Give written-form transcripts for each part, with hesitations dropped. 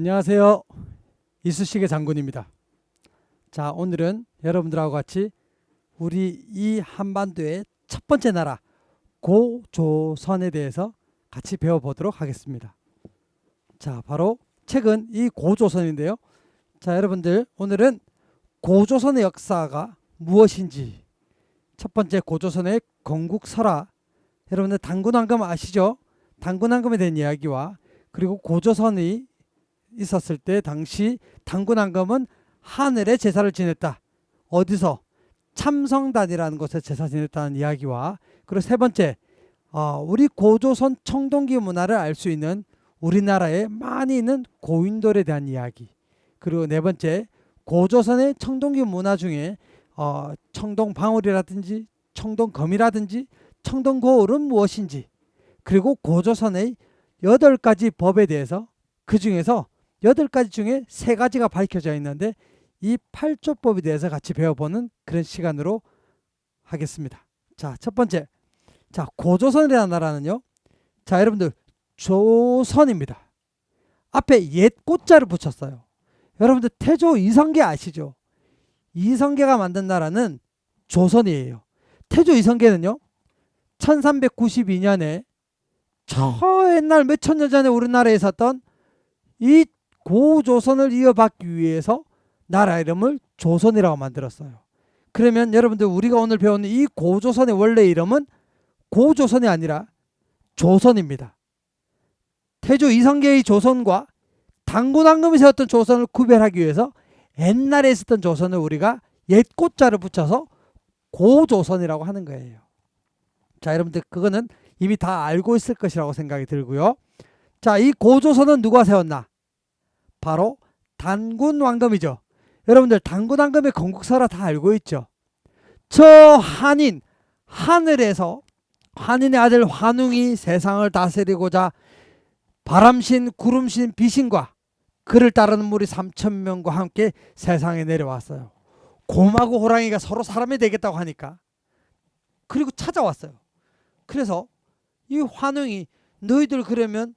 안녕하세요. 이쑤시개 장군입니다. 자, 오늘은 여러분들하고 같이 우리 이 한반도의 첫 번째 나라 고조선에 대해서 같이 배워보도록 하겠습니다. 자, 바로 책은 이 고조선인데요. 자, 여러분들 오늘은 고조선의 역사가 무엇인지, 첫 번째 고조선의 건국설화, 여러분들 단군왕금 아시죠? 단군왕금에 대한 이야기와, 그리고 고조선이 있었을 때 당시 단군왕금은 하늘에 제사를 지냈다. 어디서? 참성단이라는 곳에 제사 지냈다는 이야기와, 그리고 세 번째, 우리 고조선 청동기 문화를 알 수 있는 우리나라에 많이 있는 고인돌에 대한 이야기, 그리고 네 번째, 고조선의 청동기 문화 중에 청동방울이라든지 청동검이라든지 청동거울은 무엇인지, 그리고 고조선의 8가지 법에 대해서, 그 중에서 8가지 중에 3가지가 밝혀져 있는데 이 8조법에 대해서 같이 배워보는 그런 시간으로 하겠습니다. 자, 첫 번째, 자, 고조선이라는 나라는요, 자, 여러분들 조선입니다. 앞에 옛 꽃자를 붙였어요. 여러분들 태조 이성계 아시죠? 이성계가 만든 나라는 조선이에요. 태조 이성계는요 1392년에 저 옛날 몇천 년 전에 우리나라에 있었던 이 고조선을 이어받기 위해서 나라 이름을 조선이라고 만들었어요. 그러면 여러분들 우리가 오늘 배우는 이 고조선의 원래 이름은 고조선이 아니라 조선입니다. 태조 이성계의 조선과 단군왕금이 세웠던 조선을 구별하기 위해서 옛날에 있었던 조선을 우리가 옛 꽃자를 붙여서 고조선이라고 하는 거예요. 자, 여러분들 그거는 이미 다 알고 있을 것이라고 생각이 들고요. 자, 이 고조선은 누가 세웠나? 바로 단군왕금이죠. 여러분들 단군왕금의 건국설화 다 알고 있죠. 저 한인, 하늘에서 한인의 아들 환웅이 세상을 다스리고자 바람신, 구름신, 비신과 그를 따르는 무리 3,000명과 함께 세상에 내려왔어요. 곰하고 호랑이가 서로 사람이 되겠다고 하니까 그리고 찾아왔어요. 그래서 이 환웅이 너희들 그러면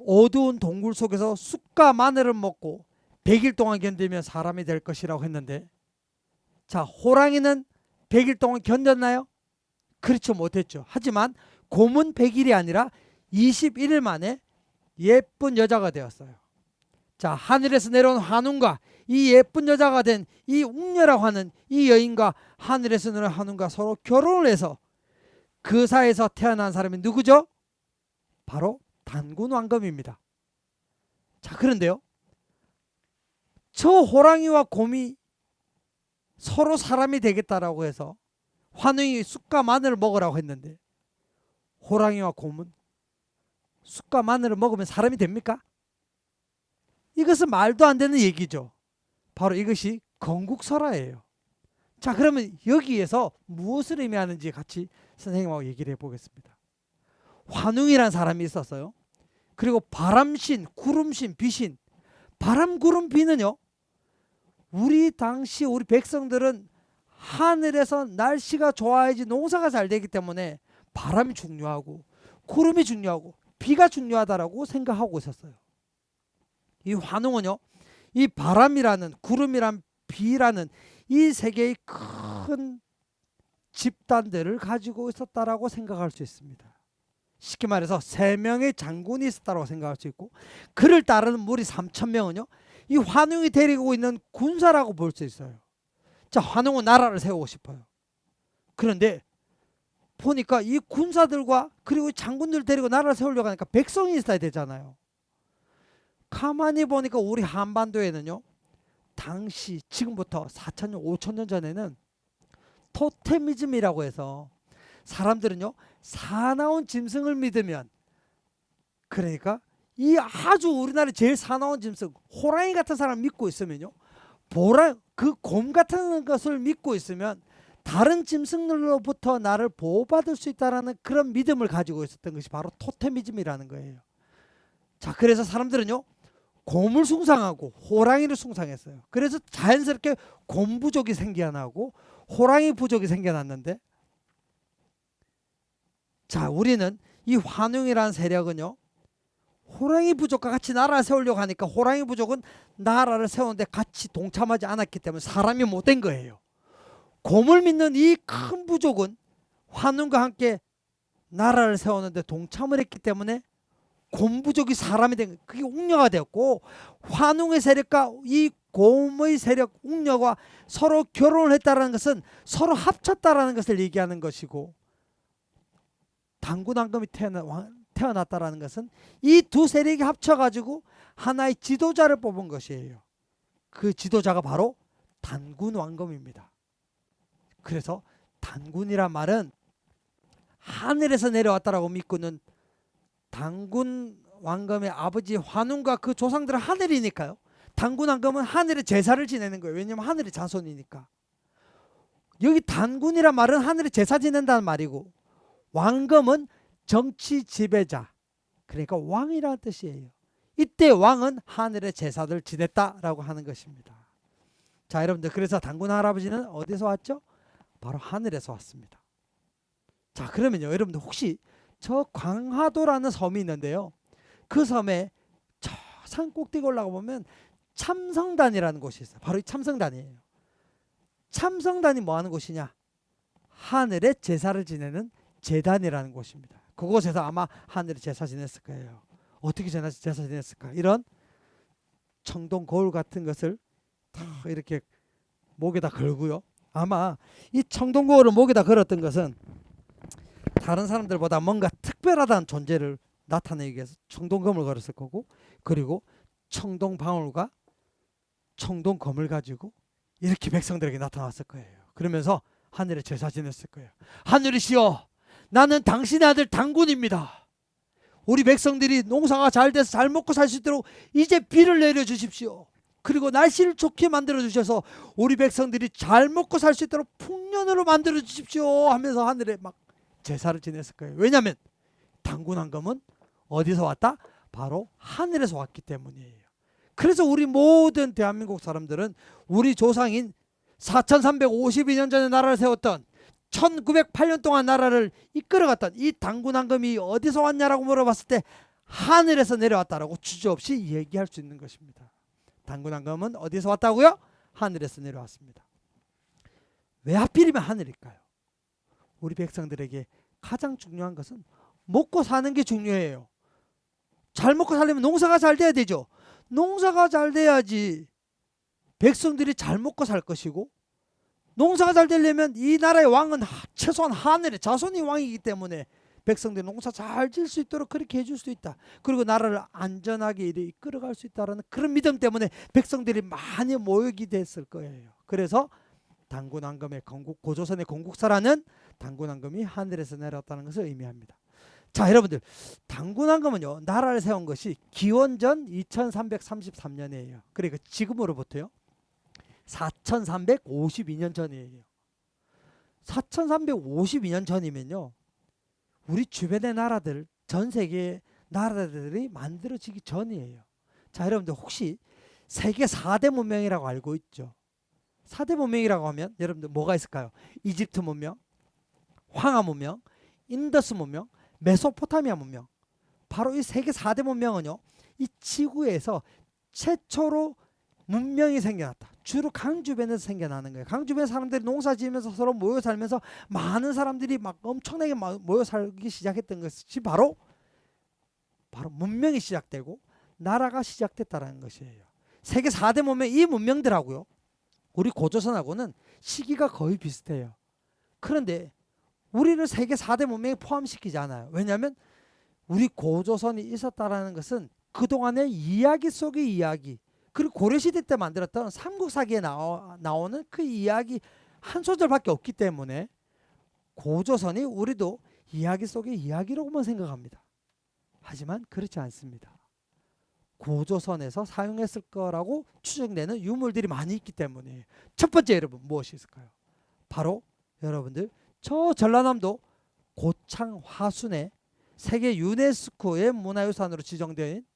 어두운 동굴 속에서 쑥과 마늘을 먹고 100일 동안 견디면 사람이 될 것이라고 했는데, 자, 호랑이는 100일 동안 견뎠나요? 그렇죠, 못했죠. 하지만 곰은 100일이 아니라 21일 만에 예쁜 여자가 되었어요. 자, 하늘에서 내려온 환웅과 이 예쁜 여자가 된 이 웅녀라고 하는 이 여인과 하늘에서 내려온 환웅과 서로 결혼을 해서 그 사이에서 태어난 사람이 누구죠? 바로 단군왕금입니다. 자, 그런데요, 저 호랑이와 곰이 서로 사람이 되겠다라고 해서 환웅이 쑥과 마늘을 먹으라고 했는데, 호랑이와 곰은 쑥과 마늘을 먹으면 사람이 됩니까? 이것은 말도 안 되는 얘기죠. 바로 이것이 건국설화예요. 자, 그러면 여기에서 무엇을 의미하는지 같이 선생님하고 얘기를 해보겠습니다. 환웅이라는 사람이 있었어요. 그리고 바람신, 구름신, 비신. 바람, 구름, 비는요, 우리 당시 우리 백성들은 하늘에서 날씨가 좋아야지 농사가 잘 되기 때문에 바람이 중요하고 구름이 중요하고 비가 중요하다라고 생각하고 있었어요. 이 환웅은요, 이 바람이라는, 구름이란, 비라는 이 세 개의 큰 집단들을 가지고 있었다라고 생각할 수 있습니다. 쉽게 말해서 3명의 장군이 있었다고 생각할 수 있고, 그를 따르는 무리 3,000명은요 이 환웅이 데리고 있는 군사라고 볼 수 있어요. 자, 환웅은 나라를 세우고 싶어요. 그런데 보니까 이 군사들과 그리고 장군들 데리고 나라를 세우려고 하니까 백성이 있어야 되잖아요. 가만히 보니까 우리 한반도에는요, 당시 지금부터 4,000년 5,000년 전에는 토테미즘이라고 해서 사람들은요 사나운 짐승을 믿으면, 그러니까 이 아주 우리나라에 제일 사나운 짐승 호랑이 같은 사람을 믿고 있으면요, 그 곰 같은 것을 믿고 있으면 다른 짐승들로부터 나를 보호받을 수 있다는 그런 믿음을 가지고 있었던 것이 바로 토테미즘이라는 거예요. 자, 그래서 사람들은요 곰을 숭상하고 호랑이를 숭상했어요. 그래서 자연스럽게 곰 부족이 생겨나고 호랑이 부족이 생겨났는데, 자, 우리는 이 환웅이라는 세력은요 호랑이 부족과 같이 나라를 세우려고 하니까 호랑이 부족은 나라를 세우는데 같이 동참하지 않았기 때문에 사람이 못된 거예요. 곰을 믿는 이 큰 부족은 환웅과 함께 나라를 세우는데 동참을 했기 때문에 곰 부족이 사람이 된 거예요. 그게 웅녀가 되었고, 환웅의 세력과 이 곰의 세력 웅녀가 서로 결혼을 했다는 것은 서로 합쳤다라는 것을 얘기하는 것이고, 당군왕금이 태어났다라는 것은 이 두 세력이 합쳐가지고 하나의 지도자를 뽑은 것이에요. 그 지도자가 바로 단군왕금입니다. 그래서 단군이란 말은 하늘에서 내려왔다라고 믿고는, 단군왕금의 아버지 환웅과 그 조상들은 하늘이니까요. 단군왕금은 하늘의 제사를 지내는 거예요. 왜냐하면 하늘의 자손이니까. 여기 단군이란 말은 하늘의 제사 지낸다는 말이고, 왕금은 정치 지배자, 그러니까 왕이라는 뜻이에요. 이때 왕은 하늘의 제사를 지냈다라고 하는 것입니다. 자, 여러분들, 그래서 단군 할아버지는 어디서 왔죠? 바로 하늘에서 왔습니다. 자, 그러면요, 여러분들 혹시 저 광화도라는 섬이 있는데요, 그 섬에 저 산 꼭대기 올라가 보면 참성단이라는 곳이 있어요. 바로 이 참성단이에요. 참성단이 뭐 하는 곳이냐? 하늘의 제사를 지내는 제단이라는 곳입니다. 그곳에서 아마 하늘의 제사 지냈을 거예요. 어떻게 제사 지냈을까? 이런 청동 거울 같은 것을 다 이렇게 목에다 걸고요. 아마 이 청동 거울을 목에다 걸었던 것은 다른 사람들보다 뭔가 특별하다는 존재를 나타내기 위해서 청동검을 걸었을 거고, 그리고 청동방울과 청동검을 가지고 이렇게 백성들에게 나타났을 거예요. 그러면서 하늘에 제사 지냈을 거예요. 하늘이시여, 나는 당신의 아들 단군입니다. 우리 백성들이 농사가 잘 돼서 잘 먹고 살 수 있도록 이제 비를 내려주십시오. 그리고 날씨를 좋게 만들어 주셔서 우리 백성들이 잘 먹고 살 수 있도록 풍년으로 만들어 주십시오 하면서 하늘에 막 제사를 지냈을 거예요. 왜냐하면 단군왕금은 어디서 왔다? 바로 하늘에서 왔기 때문이에요. 그래서 우리 모든 대한민국 사람들은 우리 조상인 4352년 전에 나라를 세웠던, 1908년 동안 나라를 이끌어갔던 이 단군왕금이 어디서 왔냐라고 물어봤을 때 하늘에서 내려왔다라고 주저없이 얘기할 수 있는 것입니다. 단군왕금은 어디서 왔다고요? 하늘에서 내려왔습니다. 왜 하필이면 하늘일까요? 우리 백성들에게 가장 중요한 것은 먹고 사는 게 중요해요. 잘 먹고 살려면 농사가 잘 돼야 되죠. 농사가 잘 돼야지 백성들이 잘 먹고 살 것이고, 농사가 잘 되려면 이 나라의 왕은 최소한 하늘의 자손이 왕이기 때문에 백성들이 농사 잘 지을 수 있도록 그렇게 해줄 수 있다. 그리고 나라를 안전하게 이끌어갈 수 있다는 그런 믿음 때문에 백성들이 많이 모이게 됐을 거예요. 그래서 단군왕금의 고조선의 건국사라는 단군왕금이 하늘에서 내려왔다는 것을 의미합니다. 자, 여러분들, 단군왕금은요, 나라를 세운 것이 기원전 2333년이에요. 그러니까 지금으로부터요 4352년 전이에요. 4352년 전이면요, 우리 주변의 나라들, 전 세계 나라들이 만들어지기 전이에요. 자, 여러분들 혹시 세계 4대 문명이라고 알고 있죠? 4대 문명이라고 하면 여러분들 뭐가 있을까요? 이집트 문명, 황하 문명, 인더스 문명, 메소포타미아 문명. 바로 이 세계 4대 문명은요, 이 지구에서 최초로 문명이 생겨났다. 주로 강 주변에서 생겨나는 거예요. 강 주변 사람들이 농사 지으면서 서로 모여 살면서 많은 사람들이 막 엄청나게 모여 살기 시작했던 것이 바로 문명이 시작되고 나라가 시작됐다는 것이에요. 세계 4대 문명, 이 문명들하고요, 우리 고조선하고는 시기가 거의 비슷해요. 그런데 우리를 세계 4대 문명에 포함시키지 않아요. 왜냐하면 우리 고조선이 있었다라는 것은 그동안의 이야기 속의 이야기, 그리고 고려시대 때 만들었던 삼국사기에 나오는 그 이야기 한 소절밖에 없기 때문에 고조선이 우리도 이야기 속의 이야기로만 생각합니다. 하지만 그렇지 않습니다. 고조선에서 사용했을 거라고 추정되는 유물들이 많이 있기 때문에, 첫 번째 여러분 무엇이 있을까요? 바로 여러분들 저 전라남도 고창 화순에 세계 유네스코의 문화유산으로 지정된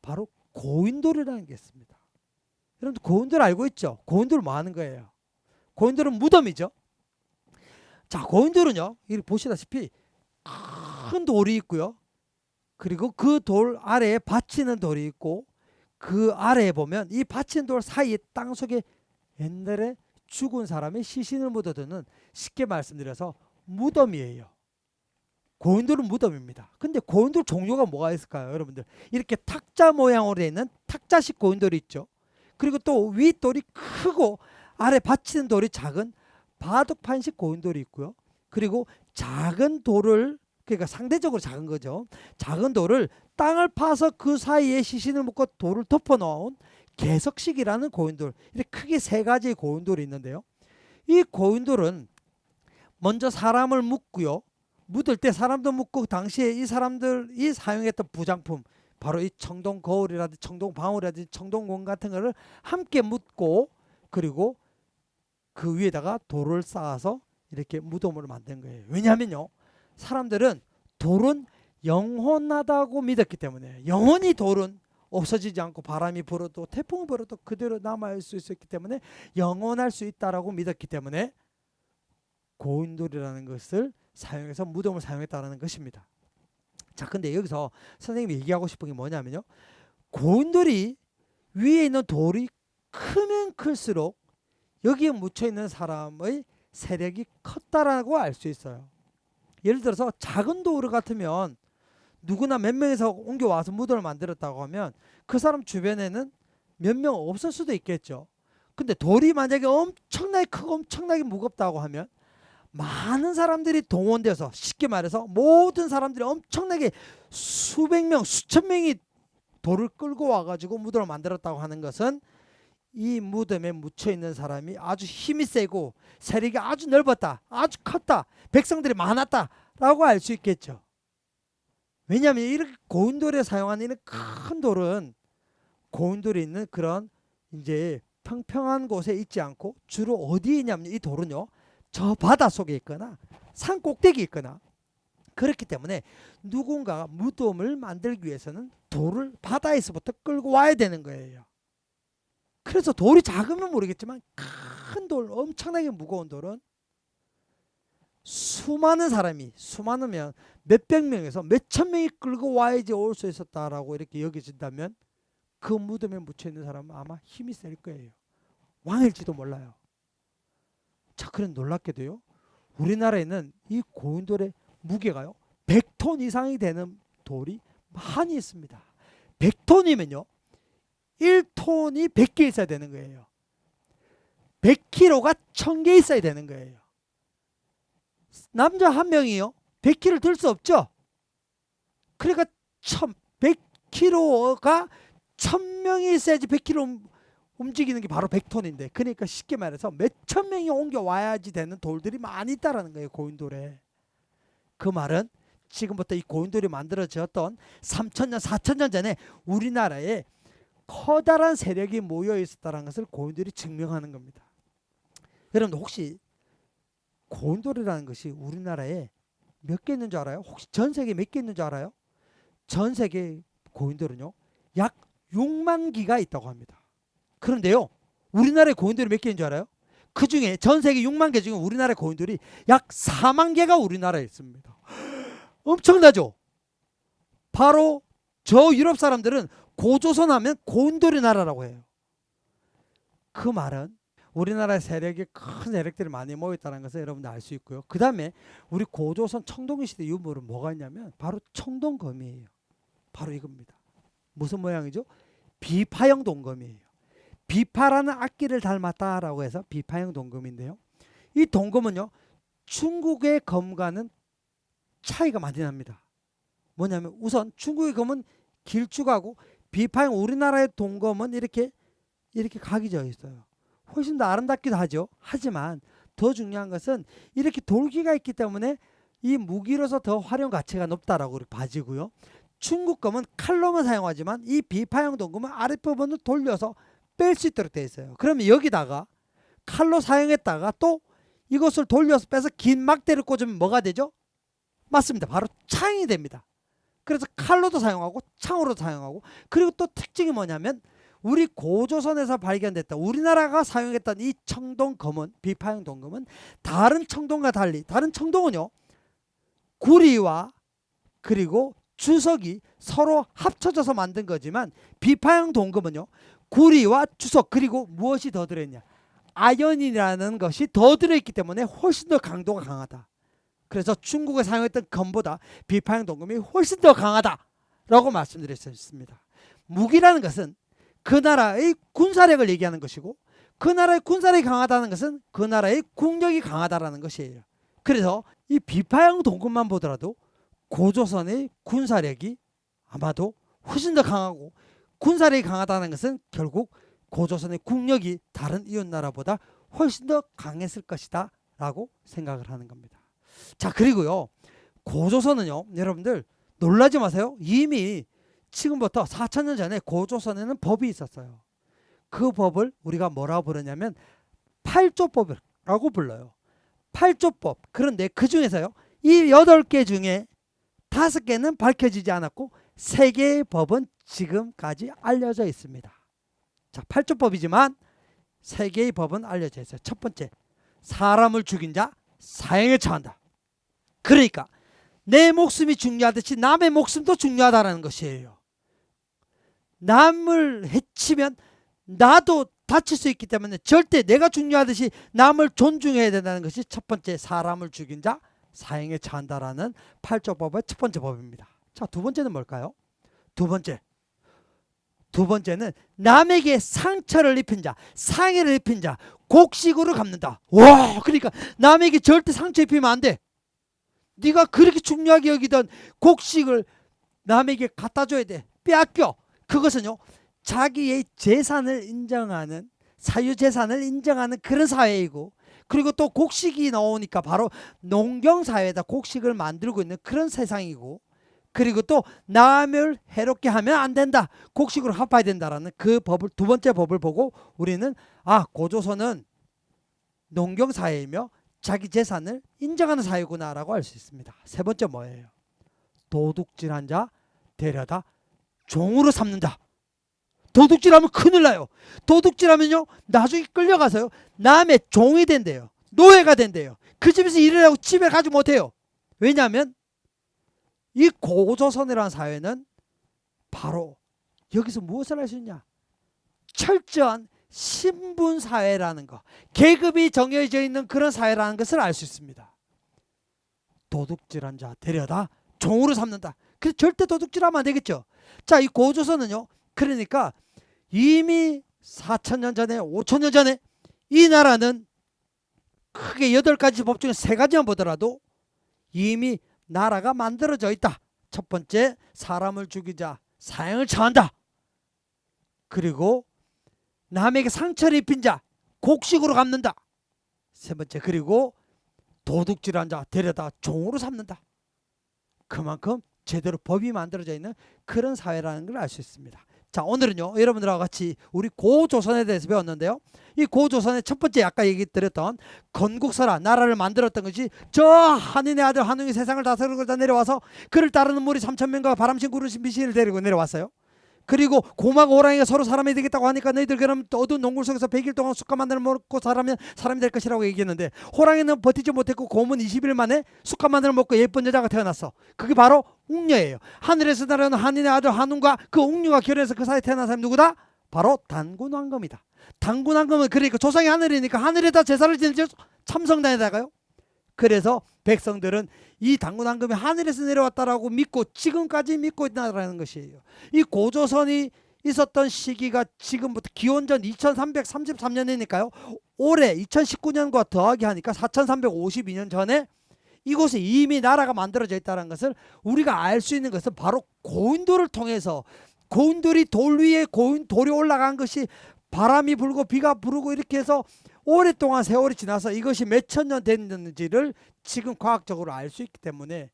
바로 고인돌이라는 게 있습니다. 여러분들 고인돌 알고 있죠? 고인돌 뭐 하는 거예요? 고인돌은 무덤이죠. 자, 고인돌은요, 여기 보시다시피 큰 돌이 있고요, 그리고 그 돌 아래에 받치는 돌이 있고 그 아래에 보면 이 받치는 돌 사이에 땅 속에 옛날에 죽은 사람의 시신을 묻어두는, 쉽게 말씀드려서 무덤이에요. 고인돌은 무덤입니다. 근데 고인돌 종류가 뭐가 있을까요, 여러분들? 이렇게 탁자 모양으로 되어 있는 탁자식 고인돌이 있죠. 그리고 또 윗돌이 크고 아래 받치는 돌이 작은 바둑판식 고인돌이 있고요. 그리고 작은 돌을, 그러니까 상대적으로 작은 거죠. 작은 돌을 땅을 파서 그 사이에 시신을 묻고 돌을 덮어 놓은 개석식이라는 고인돌, 이렇게 크게 세 가지의 고인돌이 있는데요. 이 고인돌은 먼저 사람을 묻고요. 묻을 때 사람도 묻고, 당시에 이 사람들이 사용했던 부장품, 바로 이 청동 거울이라든지 청동 방울이라든지 청동공 같은 거를 함께 묻고, 그리고 그 위에다가 돌을 쌓아서 이렇게 무덤으로 만든 거예요. 왜냐하면요, 사람들은 돌은 영원하다고 믿었기 때문에, 영원히 돌은 없어지지 않고 바람이 불어도 태풍이 불어도 그대로 남아있을 수 있었기 때문에, 영원할 수 있다라고 믿었기 때문에 고인돌이라는 것을 사용해서 무덤을 사용했다는 것입니다. 자, 근데 여기서 선생님이 얘기하고 싶은 게 뭐냐면요, 고인돌이 위에 있는 돌이 크면 클수록 여기에 묻혀 있는 사람의 세력이 컸다라고 알 수 있어요. 예를 들어서 작은 돌 같으면 누구나 몇 명에서 옮겨와서 무덤을 만들었다고 하면 그 사람 주변에는 몇 명 없을 수도 있겠죠. 근데 돌이 만약에 엄청나게 크고 엄청나게 무겁다고 하면 많은 사람들이 동원돼서, 쉽게 말해서 모든 사람들이 엄청나게 수백 명, 수천 명이 돌을 끌고 와가지고 무덤을 만들었다고 하는 것은 이 무덤에 묻혀 있는 사람이 아주 힘이 세고 세력이 아주 넓었다, 아주 컸다, 백성들이 많았다라고 알 수 있겠죠. 왜냐하면 이렇게 고인돌에 사용하는 이런 큰 돌은 고인돌이 있는 그런 이제 평평한 곳에 있지 않고 주로 어디에 있냐면, 이 돌은요, 저 바다 속에 있거나 산 꼭대기에 있거나, 그렇기 때문에 누군가가 무덤을 만들기 위해서는 돌을 바다에서부터 끌고 와야 되는 거예요. 그래서 돌이 작으면 모르겠지만 큰 돌, 엄청나게 무거운 돌은 수많은 사람이, 수많으면 몇백 명에서 몇천 명이 끌고 와야지 올 수 있었다라고 이렇게 여겨진다면 그 무덤에 묻혀 있는 사람은 아마 힘이 셀 거예요. 왕일지도 몰라요. 자, 그런 놀랍게도요, 우리나라에는 이 고인돌의 무게가요 100톤 이상이 되는 돌이 많이 있습니다. 100톤이면요 1톤이 100개 있어야 되는 거예요. 100kg가 1000개 있어야 되는 거예요. 남자 한 명이요 100kg 들 수 없죠. 그러니까 100kg가 1000명이 있어야지 100kg 움직이는 게 바로 100톤인데, 그러니까 쉽게 말해서 몇천 명이 옮겨와야지 되는 돌들이 많이 있다라는 거예요, 고인돌에. 그 말은 지금부터 이 고인돌이 만들어졌던 3000년 4000년 전에 우리나라에 커다란 세력이 모여 있었다는 것을 고인돌이 증명하는 겁니다. 여러분들 혹시 고인돌이라는 것이 우리나라에 몇 개 있는 줄 알아요? 혹시 전 세계에 몇 개 있는 줄 알아요? 전 세계 고인돌은요 약 6만 기가 있다고 합니다. 그런데요, 우리나라의 고인돌이 몇 개인 줄 알아요? 그 중에 전 세계 6만 개 중에 우리나라의 고인돌이 약 4만 개가 우리나라에 있습니다. 엄청나죠? 바로 저 유럽 사람들은 고조선 하면 고인돌의 나라라고 해요. 그 말은 우리나라의 세력이 큰 세력들이 많이 모였다는 것을 여러분들 알 수 있고요. 그 다음에 우리 고조선 청동기 시대 유물은 뭐가 있냐면 바로 청동검이에요. 바로 이겁니다. 무슨 모양이죠? 비파형 동검이에요. 비파라는 악기를 닮았다라고 해서 비파형 동검인데요. 이 동검은요 중국의 검과는 차이가 많이 납니다. 뭐냐면 우선 중국의 검은 길쭉하고 비파형, 우리나라의 동검은 이렇게 각이 져 있어요. 훨씬 더 아름답기도 하죠. 하지만 더 중요한 것은 이렇게 돌기가 있기 때문에 이 무기로서 더 활용 가치가 높다라고 봐지고요. 중국 검은 칼로만 사용하지만 이 비파형 동검은 아랫부분을 돌려서 뺄 수 있도록 되어 있어요. 그러면 여기다가 칼로 사용했다가 또 이것을 돌려서 빼서 긴 막대를 꽂으면 뭐가 되죠? 맞습니다. 바로 창이 됩니다. 그래서 칼로도 사용하고 창으로도 사용하고, 그리고 또 특징이 뭐냐면 우리 고조선에서 발견됐다, 우리나라가 사용했던 이 청동검은, 비파형 동검은 다른 청동과 달리, 다른 청동은요 구리와 그리고 주석이 서로 합쳐져서 만든 거지만 비파형 동금은요, 구리와 주석 그리고 무엇이 더 들어있냐, 아연이라는 것이 더 들어있기 때문에 훨씬 더 강도가 강하다. 그래서 중국에 사용했던 금보다 비파형 동금이 훨씬 더 강하다라고 말씀드릴 수 있습니다. 무기라는 것은 그 나라의 군사력을 얘기하는 것이고, 그 나라의 군사력이 강하다는 것은 그 나라의 국력이 강하다라는 것이에요. 그래서 이 비파형 동금만 보더라도 고조선의 군사력이 아마도 훨씬 더 강하고, 군사력이 강하다는 것은 결국 고조선의 국력이 다른 이웃나라보다 훨씬 더 강했을 것이다 라고 생각을 하는 겁니다. 자, 그리고요, 고조선은요, 여러분들 놀라지 마세요. 이미 지금부터 4,000년 전에 고조선에는 법이 있었어요. 그 법을 우리가 뭐라고 부르냐면 팔조법이라고 불러요. 팔조법. 그런데 그 중에서요, 이 8개 중에 5개는 밝혀지지 않았고 3개의 법은 지금까지 알려져 있습니다. 자, 8조법이지만 3개의 법은 알려져 있어요. 첫 번째, 사람을 죽인 자 사형에 처한다. 그러니까 내 목숨이 중요하듯이 남의 목숨도 중요하다는 것이에요. 남을 해치면 나도 다칠 수 있기 때문에 절대 내가 중요하듯이 남을 존중해야 된다는 것이 첫 번째, 사람을 죽인 자 사형에 처한다라는 8조법의 첫 번째 법입니다. 자, 두 번째는 뭘까요? 두 번째는 남에게 상처를 입힌 자, 상해를 입힌 자 곡식으로 갚는다. 와, 그러니까 남에게 절대 상처 입히면 안 돼. 네가 그렇게 중요하게 여기던 곡식을 남에게 갖다 줘야 돼. 빼앗겨. 그것은요, 자기의 재산을 인정하는, 사유재산을 인정하는 그런 사회이고, 그리고 또 곡식이 나오니까 바로 농경사회에다 곡식을 만들고 있는 그런 세상이고, 그리고 또 남을 해롭게 하면 안 된다, 곡식으로 갚아야 된다라는 그 법을, 두 번째 법을 보고 우리는 고조선은 농경사회이며 자기 재산을 인정하는 사회구나 라고 알 수 있습니다. 세 번째 뭐예요? 도둑질한 자 데려다 종으로 삼는다. 도둑질하면 큰일 나요. 도둑질하면요, 나중에 끌려가서요, 남의 종이 된대요. 노예가 된대요. 그 집에서 일을 하고 집에 가지 못해요. 왜냐하면 이 고조선이라는 사회는 바로 여기서 무엇을 할 수 있냐, 철저한 신분사회라는 거, 계급이 정해져 있는 그런 사회라는 것을 알 수 있습니다. 도둑질한 자 데려다 종으로 삼는다. 그래서 절대 도둑질하면 안 되겠죠. 자, 이 고조선은요, 그러니까 이미 4,000년 전에 5,000년 전에 이 나라는 크게 8가지 법 중에 3가지만 보더라도 이미 나라가 만들어져 있다. 첫 번째, 사람을 죽이자 사형을 처한다. 그리고 남에게 상처를 입힌 자 곡식으로 갚는다. 세 번째, 그리고 도둑질한 자 데려다 종으로 삼는다. 그만큼 제대로 법이 만들어져 있는 그런 사회라는 걸 알 수 있습니다. 자, 오늘은요, 여러분들하고 같이 우리 고조선에 대해서 배웠는데요, 이 고조선의 첫 번째 아까 얘기 드렸던 건국설화, 나라를 만들었던 것이 저 한인의 아들 한웅이 세상을 다스리고자 내려와서 그를 따르는 무리 3,000명과 바람신 구르신 미신을 데리고 내려왔어요. 그리고 곰하고 호랑이가 서로 사람이 되겠다고 하니까 너희들 그럼 어두운 농굴 속에서 100일 동안 쑥갓 만들어 먹고 살면 사람이 될 것이라고 얘기했는데, 호랑이는 버티지 못했고 곰은 20일 만에 쑥갓 만들어 먹고 예쁜 여자가 태어났어. 그게 바로 웅녀예요. 하늘에서 날아오는 한인의 아들 한웅과 그 웅녀가 결혼해서 그 사이에 태어난 사람이 누구다? 바로 단군왕검이다. 단군왕검은 그러니까 조상이 하늘이니까 하늘에다 제사를 지내죠. 참성단에다가요. 그래서 백성들은 이 단군왕검이 하늘에서 내려왔다라고 믿고 지금까지 믿고 있다는 것이에요. 이 고조선이 있었던 시기가 지금부터 기원전 2333년이니까요. 올해 2019년과 더하기 하니까 4352년 전에 이곳에 이미 나라가 만들어져 있다는 것을 우리가 알 수 있는 것은 바로 고인돌을 통해서, 고인돌이 돌 위에 돌이 올라간 것이 바람이 불고 비가 부르고 이렇게 해서 오랫동안 세월이 지나서 이것이 몇 천 년 됐는지를 지금 과학적으로 알 수 있기 때문에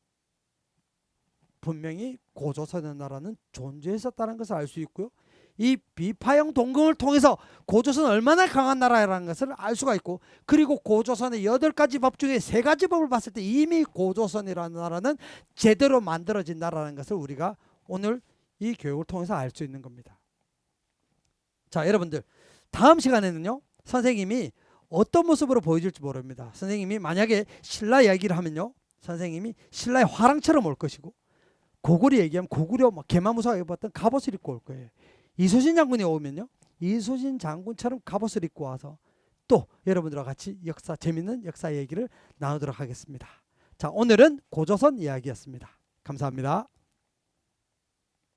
분명히 고조선의 나라는 존재했었다는 것을 알 수 있고요. 이 비파형 동금을 통해서 고조선은 얼마나 강한 나라라는 것을 알 수가 있고, 그리고 고조선의 8가지 법 중에 3가지 법을 봤을 때 이미 고조선이라는 나라는 제대로 만들어진 나라라는 것을 우리가 오늘 이 교육을 통해서 알 수 있는 겁니다. 자, 여러분들 다음 시간에는요, 선생님이 어떤 모습으로 보여줄지 모릅니다. 선생님이 만약에 신라 이야기를 하면요, 선생님이 신라의 화랑처럼 올 것이고, 고구려 얘기하면 고구려 막 개마무사가 입었던 갑옷을 입고 올 거예요. 이순신 장군이 오면요, 이순신 장군처럼 갑옷을 입고 와서 또 여러분들과 같이 역사, 재밌는 역사 얘기를 나누도록 하겠습니다. 자, 오늘은 고조선 이야기였습니다. 감사합니다.